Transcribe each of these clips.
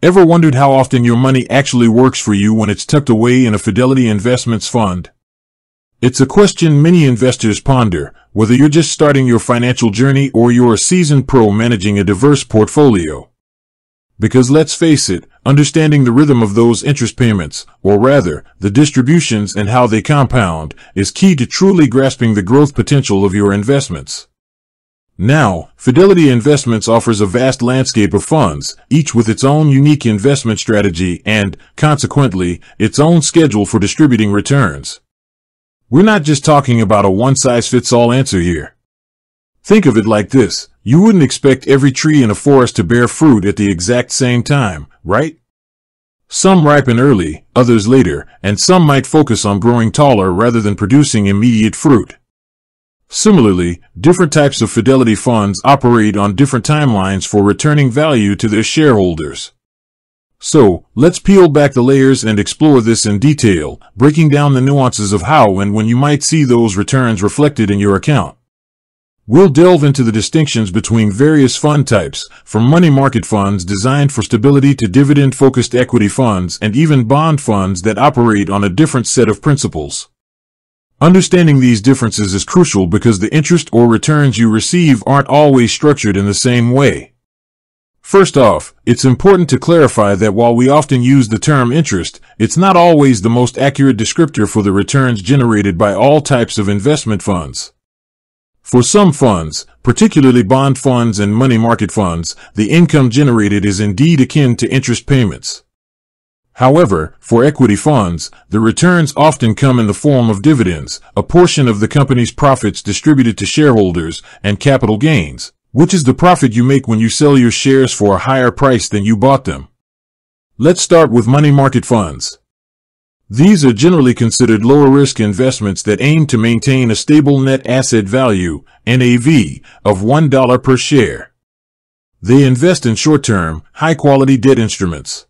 Ever wondered how often your money actually works for you when it's tucked away in a Fidelity Investments fund? It's a question many investors ponder, whether you're just starting your financial journey or you're a seasoned pro managing a diverse portfolio. Because let's face it, understanding the rhythm of those interest payments, or rather, the distributions and how they compound, is key to truly grasping the growth potential of your investments. Now, Fidelity Investments offers a vast landscape of funds, each with its own unique investment strategy and, consequently, its own schedule for distributing returns. We're not just talking about a one-size-fits-all answer here. Think of it like this: you wouldn't expect every tree in a forest to bear fruit at the exact same time, right? Some ripen early, others later, and some might focus on growing taller rather than producing immediate fruit. Similarly, different types of Fidelity funds operate on different timelines for returning value to their shareholders. So, let's peel back the layers and explore this in detail, breaking down the nuances of how and when you might see those returns reflected in your account. We'll delve into the distinctions between various fund types, from money market funds designed for stability to dividend-focused equity funds and even bond funds that operate on a different set of principles. Understanding these differences is crucial because the interest or returns you receive aren't always structured in the same way. First off, it's important to clarify that while we often use the term interest, it's not always the most accurate descriptor for the returns generated by all types of investment funds. For some funds, particularly bond funds and money market funds, the income generated is indeed akin to interest payments. However, for equity funds, the returns often come in the form of dividends, a portion of the company's profits distributed to shareholders, and capital gains, which is the profit you make when you sell your shares for a higher price than you bought them. Let's start with money market funds. These are generally considered lower-risk investments that aim to maintain a stable net asset value, NAV, of $1 per share. They invest in short-term, high-quality debt instruments.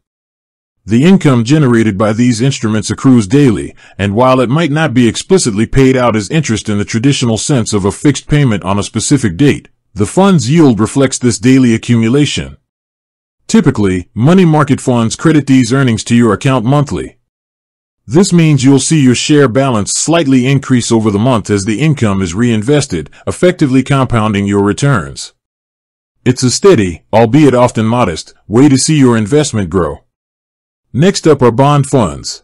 The income generated by these instruments accrues daily, and while it might not be explicitly paid out as interest in the traditional sense of a fixed payment on a specific date, the fund's yield reflects this daily accumulation. Typically, money market funds credit these earnings to your account monthly. This means you'll see your share balance slightly increase over the month as the income is reinvested, effectively compounding your returns. It's a steady, albeit often modest, way to see your investment grow. Next up are bond funds.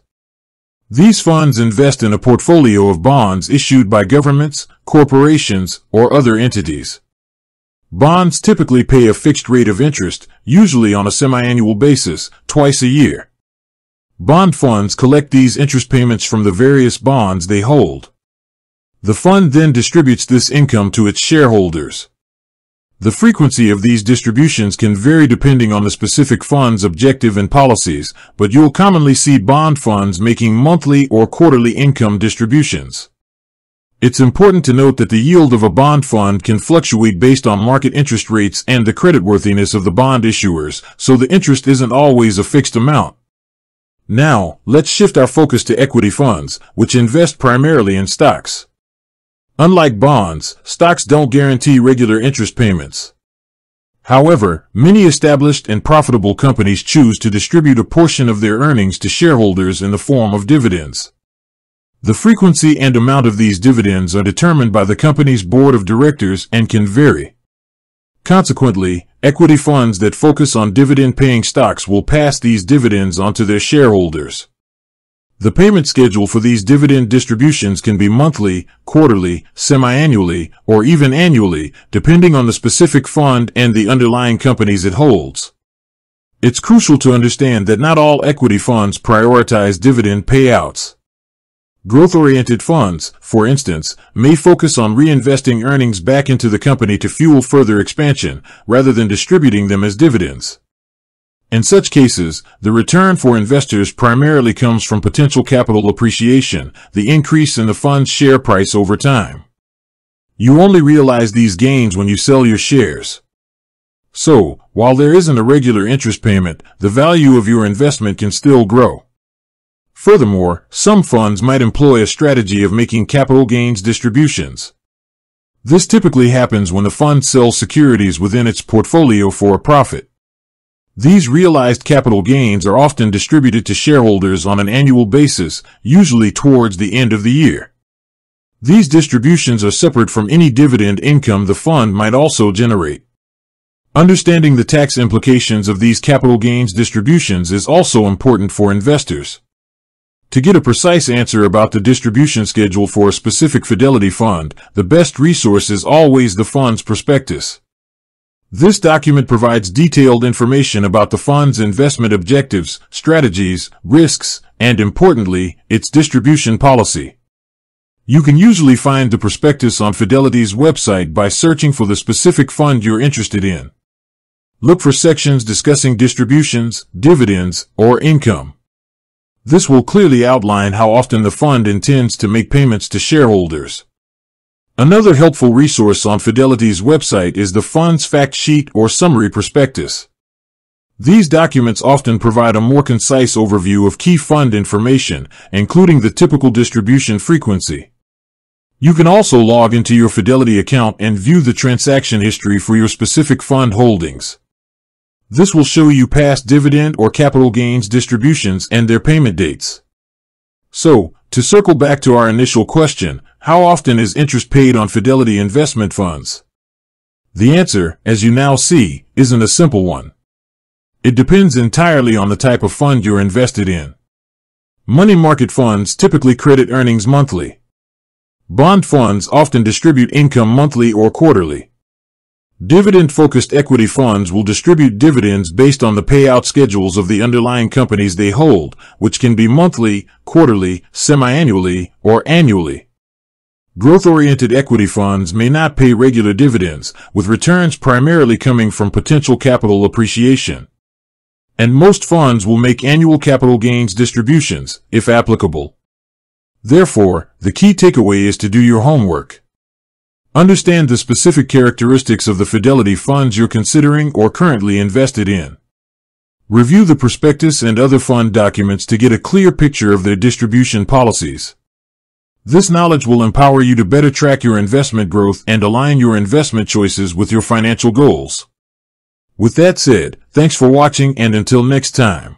These funds invest in a portfolio of bonds issued by governments, corporations, or other entities. Bonds typically pay a fixed rate of interest, usually on a semi-annual basis, twice a year. Bond funds collect these interest payments from the various bonds they hold. The fund then distributes this income to its shareholders. The frequency of these distributions can vary depending on the specific fund's objective and policies, but you'll commonly see bond funds making monthly or quarterly income distributions. It's important to note that the yield of a bond fund can fluctuate based on market interest rates and the creditworthiness of the bond issuers, so the interest isn't always a fixed amount. Now, let's shift our focus to equity funds, which invest primarily in stocks. Unlike bonds, stocks don't guarantee regular interest payments. However, many established and profitable companies choose to distribute a portion of their earnings to shareholders in the form of dividends. The frequency and amount of these dividends are determined by the company's board of directors and can vary. Consequently, equity funds that focus on dividend-paying stocks will pass these dividends on to their shareholders. The payment schedule for these dividend distributions can be monthly, quarterly, semi-annually, or even annually, depending on the specific fund and the underlying companies it holds. It's crucial to understand that not all equity funds prioritize dividend payouts. Growth-oriented funds, for instance, may focus on reinvesting earnings back into the company to fuel further expansion, rather than distributing them as dividends. In such cases, the return for investors primarily comes from potential capital appreciation, the increase in the fund's share price over time. You only realize these gains when you sell your shares. So, while there isn't a regular interest payment, the value of your investment can still grow. Furthermore, some funds might employ a strategy of making capital gains distributions. This typically happens when the fund sells securities within its portfolio for a profit. These realized capital gains are often distributed to shareholders on an annual basis, usually towards the end of the year. These distributions are separate from any dividend income the fund might also generate. Understanding the tax implications of these capital gains distributions is also important for investors. To get a precise answer about the distribution schedule for a specific Fidelity fund, the best resource is always the fund's prospectus. This document provides detailed information about the fund's investment objectives, strategies, risks, and importantly, its distribution policy. You can usually find the prospectus on Fidelity's website by searching for the specific fund you're interested in. Look for sections discussing distributions, dividends, or income. This will clearly outline how often the fund intends to make payments to shareholders. Another helpful resource on Fidelity's website is the fund's fact sheet or summary prospectus. These documents often provide a more concise overview of key fund information, including the typical distribution frequency. You can also log into your Fidelity account and view the transaction history for your specific fund holdings. This will show you past dividend or capital gains distributions and their payment dates. So, to circle back to our initial question, how often is interest paid on Fidelity investment funds? The answer, as you now see, isn't a simple one. It depends entirely on the type of fund you're invested in. Money market funds typically credit earnings monthly. Bond funds often distribute income monthly or quarterly. Dividend-focused equity funds will distribute dividends based on the payout schedules of the underlying companies they hold, which can be monthly, quarterly, semi-annually, or annually. Growth-oriented equity funds may not pay regular dividends, with returns primarily coming from potential capital appreciation. And most funds will make annual capital gains distributions, if applicable. Therefore, the key takeaway is to do your homework. Understand the specific characteristics of the Fidelity funds you're considering or currently invested in. Review the prospectus and other fund documents to get a clear picture of their distribution policies. This knowledge will empower you to better track your investment growth and align your investment choices with your financial goals. With that said, thanks for watching, and until next time.